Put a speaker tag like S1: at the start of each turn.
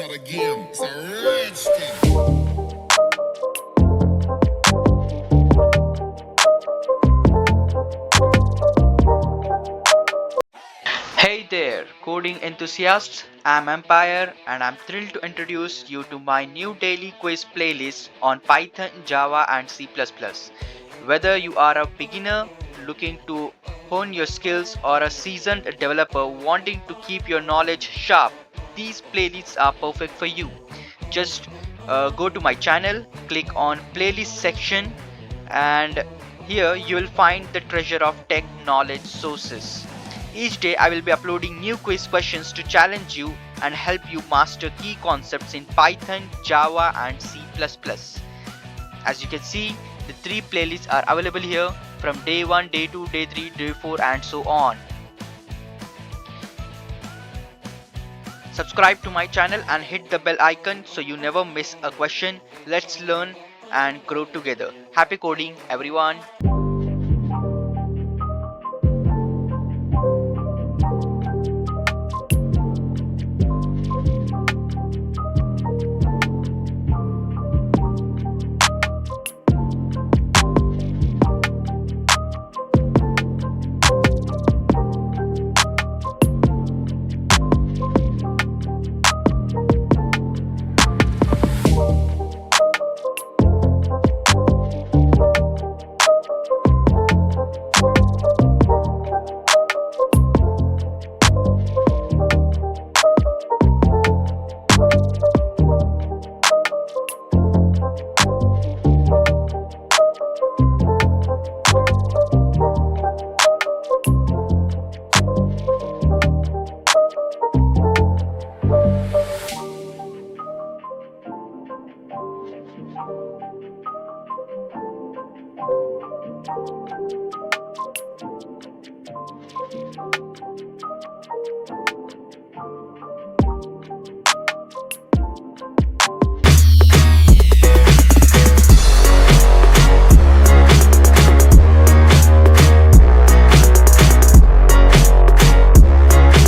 S1: start again. It's a rich thing.
S2: Hey there, coding enthusiasts. I'm Ampire and I'm thrilled to introduce you to my new daily quiz playlist on Python, Java, and C. Whether you are a beginner looking to hone your skills or a seasoned developer wanting to keep your knowledge sharp, these playlists are perfect for you. Just go to my channel, click on playlist section, and here you will find the treasure of tech knowledge sources. Each day I will be uploading new quiz questions to challenge you and help you master key concepts in Python, Java, and C. As you can see, the three playlists are available here from day 1, day 2, day 3, day 4, and so on. Subscribe to my channel and hit the bell icon so you never miss a question. Let's learn and grow together. Happy coding, everyone.